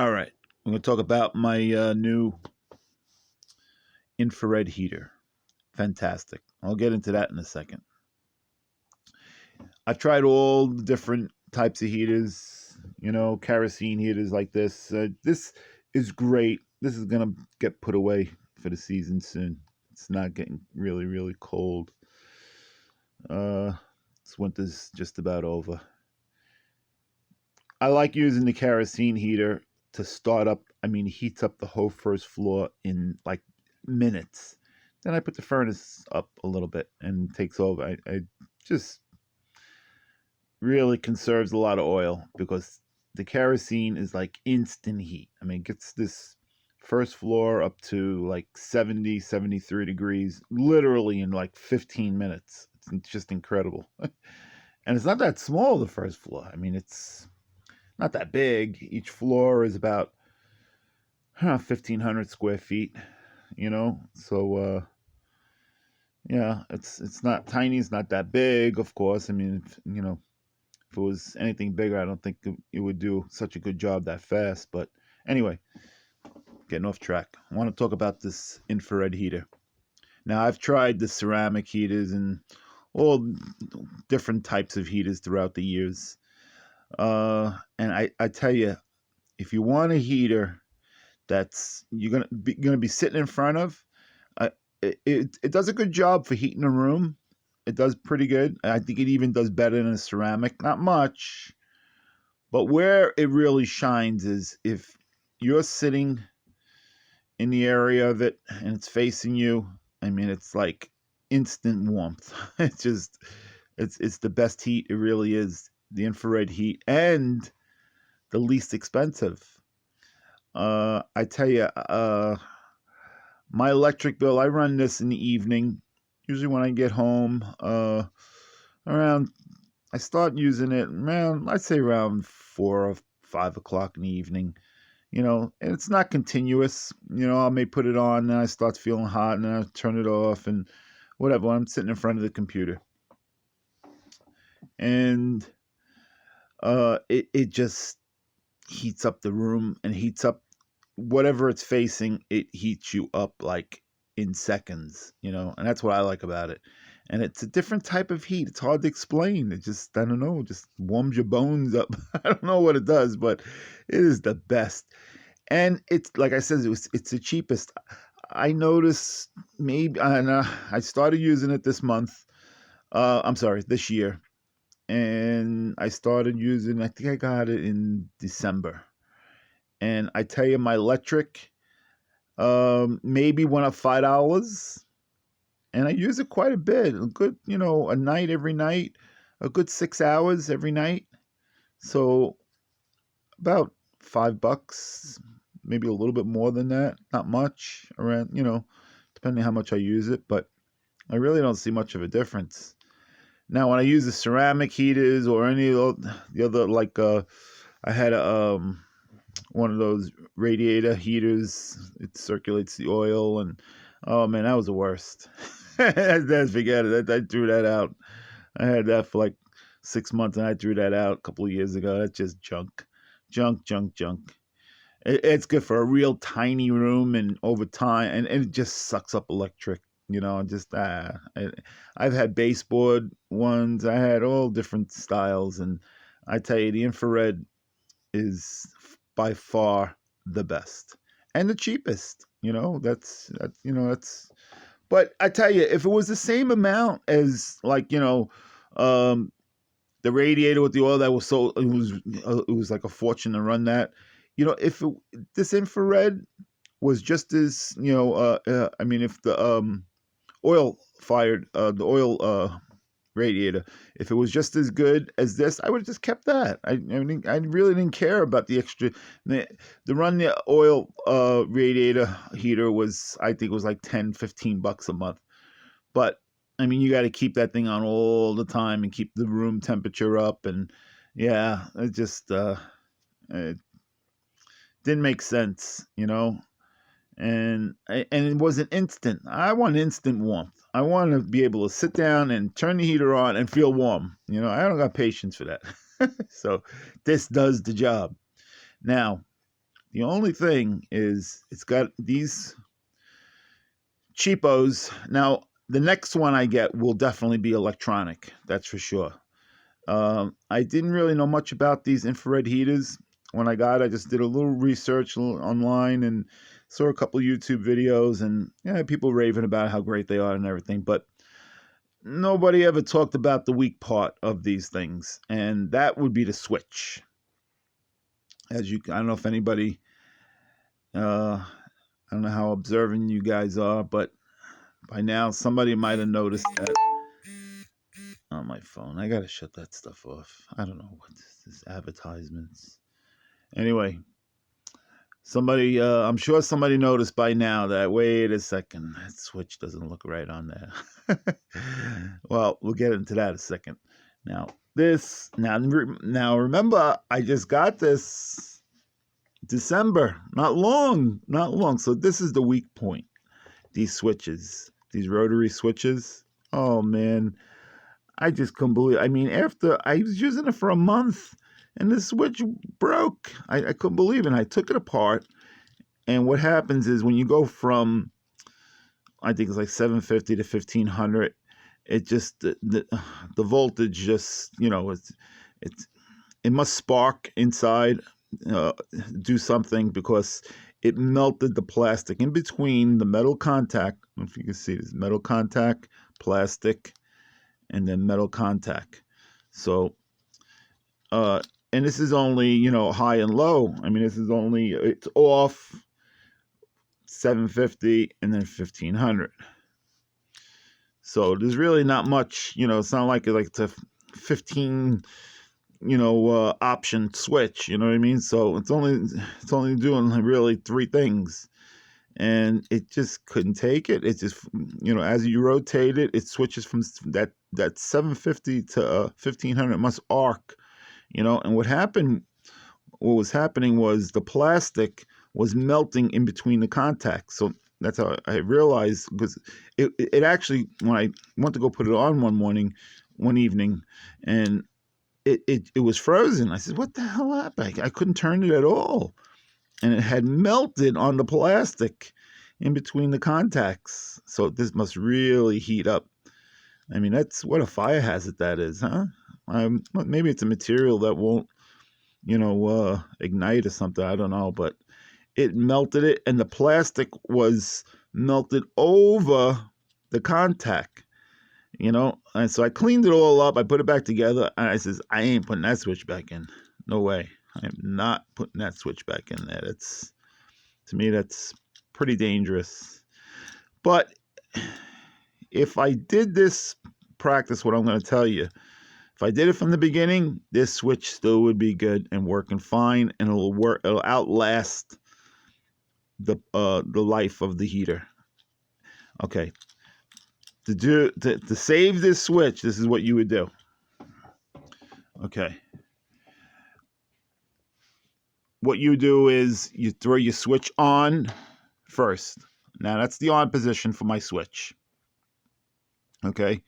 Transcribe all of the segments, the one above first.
All right, I'm going to talk about my new infrared heater. Fantastic. I'll get into that in a second. I've tried all the different types of heaters, kerosene heaters like this. This is great. This is going to get put away for the season soon. It's not getting really, really cold. Uh, this winter's just about over. I like using the kerosene heater to start up. I mean, it heats up the whole first floor in like minutes. Then I put the furnace up a little bit and takes over. I just really conserves a lot of oil because the kerosene is like instant heat. I mean, it gets this first floor up to like 70, 73 degrees literally in like 15 minutes. It's just incredible. And it's not that small, the first floor. I mean, it's not that big. Each floor is about 1,500 square feet, So, yeah, it's not tiny. It's not that big, of course. I mean, if it was anything bigger, I don't think it would do such a good job that fast. But anyway, getting off track. I want to talk about this infrared heater. Now, I've tried the ceramic heaters and all different types of heaters throughout the years. And I tell you, if you want a heater that's you're gonna be sitting in front of, uh, it does a good job for heating a room. It does pretty good. I think it even does better than a ceramic. Not much, but where it really shines is if you're sitting in the area of it and it's facing you. I mean, it's like instant warmth. It's the best heat. It really is the infrared heat and the least expensive. I tell you, my electric bill. I run this in the evening, usually when I get home. Around I start using it around, I'd say around 4 or 5 o'clock in the evening. And it's not continuous. I may put it on and I start feeling hot and then I turn it off and whatever. I'm sitting in front of the computer. And it just heats up the room and heats up whatever it's facing. It heats you up like in seconds, and that's what I like about it. And it's a different type of heat. It's hard to explain. It just, I don't know, just warms your bones up. I don't know what it does, but it is the best. And it's like I said, it's the cheapest. I noticed maybe, and I started using it this month. I'm sorry, this year, and I started using. I think I got it in December, and I tell you, my electric maybe went up $5, and I use it quite a bit. A good, a night every night, a good 6 hours every night. So about $5, maybe a little bit more than that. Not much around, depending how much I use it, but I really don't see much of a difference. Now, when I use the ceramic heaters or any of the other, like I had one of those radiator heaters. It circulates the oil, and oh man, that was the worst. Forget it. I threw that out. I had that for like 6 months, and I threw that out a couple of years ago. That's just junk, junk, junk, junk. It's good for a real tiny room, and over time, and it just sucks up electric. Just I've had baseboard ones. I had all different styles, and I tell you, the infrared is by far the best and the cheapest. That's. But I tell you, if it was the same amount as like um, the radiator with the oil that was so it was like a fortune to run that. If this infrared was just as I mean, if the oil radiator, if it was just as good as this, I would have just kept that. I mean, I really didn't care about the extra. The run the oil radiator heater was, I think, was like 10, $15 a month. But I mean, you got to keep that thing on all the time and keep the room temperature up, and yeah, it didn't make sense, and it wasn't instant. I want instant warmth. I want to be able to sit down and turn the heater on and feel warm. I don't got patience for that. So this does the job. Now, The only thing is it's got these cheapos. Now, the next one I get will definitely be electronic. That's for sure. I didn't really know much about these infrared heaters when I got it. I just did a little research online and saw a couple YouTube videos, and yeah, people raving about how great they are and everything. But nobody ever talked about the weak part of these things, and that would be the switch. I don't know if anybody, I don't know how observant you guys are, but by now somebody might have noticed that on my phone. I gotta shut that stuff off. I don't know what this is, advertisements. Anyway, I'm sure somebody noticed by now that, wait a second, that switch doesn't look right on there. Well, we'll get into that in a second. Now, remember, I just got this December, not long. So this is the weak point. These switches, these rotary switches. Oh man, I just couldn't believe. I mean, after I was using it for a month, and the switch broke. I couldn't believe it. And I took it apart, and what happens is when you go from, I think it's like 750 to 1500, it just the voltage just, it must spark inside, do something, because it melted the plastic in between the metal contact. I don't know if you can see this: metal contact, plastic, and then metal contact. So, and this is only, high and low. I mean, it's off 750 and then 1500. So there's really not much, it's not like it's a 15, option switch, you know what I mean? So it's only doing really three things, and it just couldn't take it. It just, as you rotate it, it switches from that 750 to 1500. It must arc, and what was happening was the plastic was melting in between the contacts. So that's how I realized, because it actually, when I went to go put it on one evening, and it was frozen. I said, what the hell happened? I couldn't turn it at all. And it had melted on the plastic in between the contacts. So this must really heat up. I mean, that's what a fire hazard that is, huh? Maybe it's a material that won't, ignite or something. I don't know, but it melted it, and the plastic was melted over the contact, And so I cleaned it all up. I put it back together, and I says, I ain't putting that switch back in. No way. I am not putting that switch back in there. To me, that's pretty dangerous. But if I did this practice, what I'm going to tell you, if I did it from the beginning, this switch still would be good and working fine, and it'll outlast the life of the heater. Okay. To save this switch, this is what you would do. Okay. What you do is you throw your switch on first. Now that's the on position for my switch. Okay.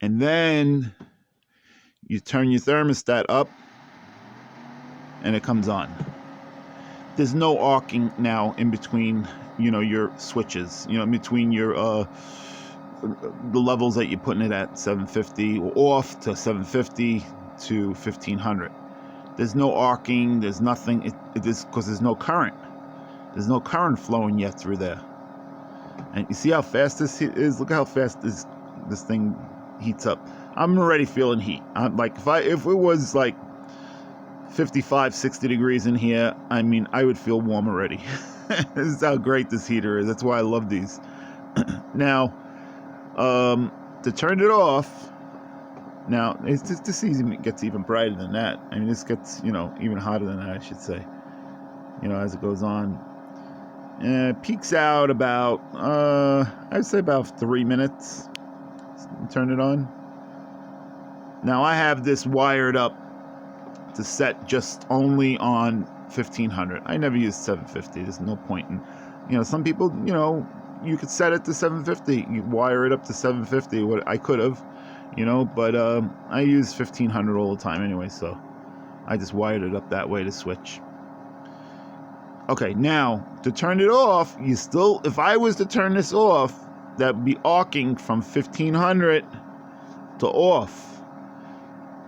And then you turn your thermostat up, and it comes on. There's no arcing now in between, your switches, in between your the levels that you're putting it at, 750 off to 750 to 1500. There's no arcing. There's nothing. It is because there's no current. There's no current flowing yet through there. And you see how fast this is? Look how fast this thing heats up. I'm already feeling heat. I'm like, if it was like 55, 60 degrees in here, I mean, I would feel warm already. This is how great this heater is. That's why I love these. Now, to turn it off, now this even gets even brighter than that. I mean, this gets, even hotter than that, I should say, as it goes on. And it peaks out about, I'd say about 3 minutes. Turn it on. Now I have this wired up to set just only on 1500. I never use 750. There's no point in, some people, you could set it to 750. You wire it up to 750. What I could have, but I use 1500 all the time anyway, so I just wired it up that way to switch. Okay, now to turn it off, you still, if I was to turn this off, that would be arcing from 1500 to off,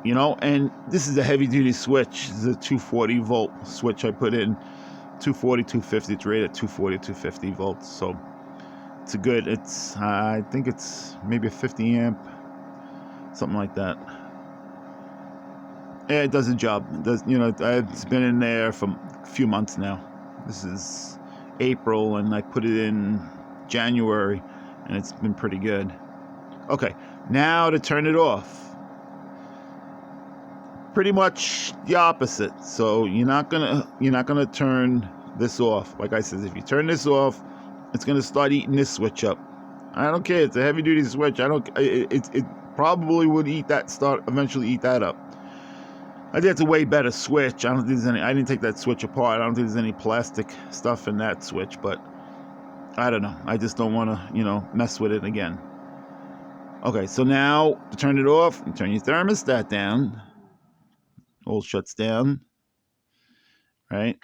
you know. And this is a heavy duty switch. This is a 240 volt switch I put in, 240, 250. It's rated at 240, 250 volts. So it's a good, I think it's maybe a 50 amp, something like that. Yeah, it does a job. It does, you know, it's been in there for a few months now. This is April, and I put it in January, and it's been pretty good. Okay, now to turn it off. Pretty much the opposite. So you're not gonna turn this off. Like I said, if you turn this off, it's gonna start eating this switch up. I don't care. It's a heavy duty switch. It probably would eventually eat that up. I think it's a way better switch. I don't think there's any. I didn't take that switch apart. I don't think there's any plastic stuff in that switch, but I don't know. I just don't want to, you know, mess with it again. Okay, so now to turn it off, you turn your thermostat down. All shuts down, right?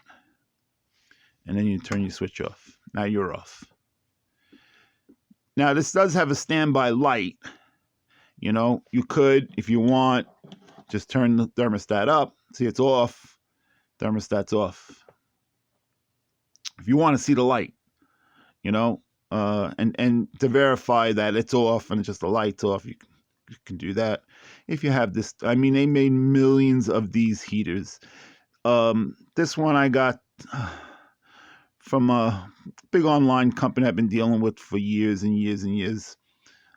And then you turn your switch off. Now you're off. Now this does have a standby light. You know, you could, if you want, just turn the thermostat up. See, it's off. Thermostat's off. If you want to see the light, you know, and to verify that it's off and just the light's off, you can do that. If you have this, I mean, they made millions of these heaters. This one I got from a big online company I've been dealing with for years and years and years.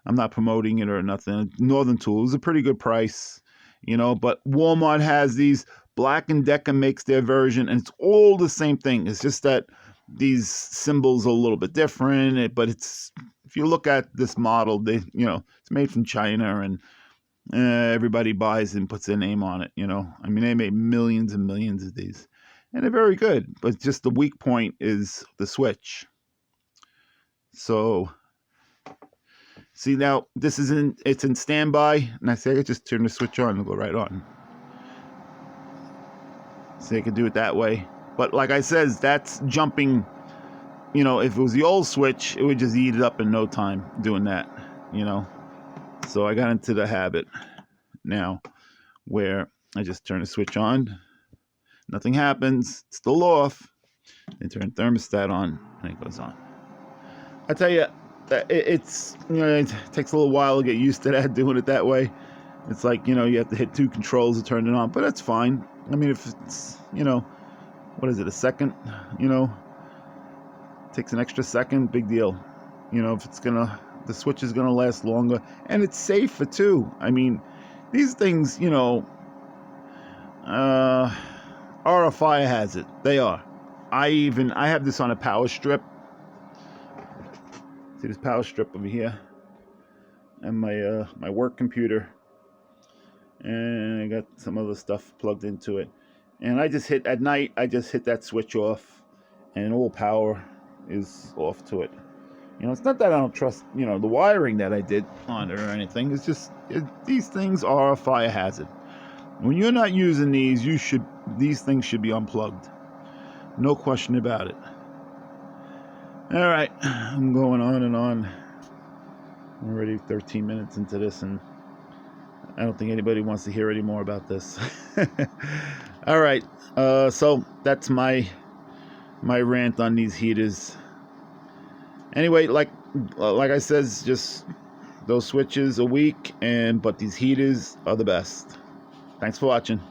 I'm not promoting it or nothing. Northern Tool is a pretty good price, you know, but Walmart has these. Black & Decker makes their version, and it's all the same thing. It's just that these symbols are a little bit different, but it's, if you look at this model, they, you know, it's made from China, and everybody buys and puts their name on it, you know. I mean, they made millions and millions of these, and they're very good, but just the weak point is the switch. So see, now this is it's in standby, and I say I could just turn the switch on and go right on. So you could do it that way. But like I said, that's jumping, you know, if it was the old switch, it would just eat it up in no time doing that, you know. So I got into the habit now where I just turn the switch on, nothing happens, it's still off, then turn the thermostat on, and it goes on. I tell you, it's, you know, it takes a little while to get used to that, doing it that way. It's like, you know, you have to hit 2 controls to turn it on, but that's fine. I mean, if it's, you know, what is it, a second, you know, it takes an extra second, big deal. You know, if it's the switch is gonna last longer, and it's safer too. I mean, these things, you know, are a fire hazard. They are. I have this on a power strip. See this power strip over here, and my work computer, and I got some other stuff plugged into it. And I just hit, at night, I just hit that switch off, and all power is off to it. You know, it's not that I don't trust, you know, the wiring that I did on it or anything. It's just, these things are a fire hazard. When you're not using these things should be unplugged. No question about it. All right, I'm going on and on. I'm already 13 minutes into this, and I don't think anybody wants to hear any more about this. All right, so that's my rant on these heaters. Anyway, like I said, just those switches are weak, but these heaters are the best. Thanks for watching.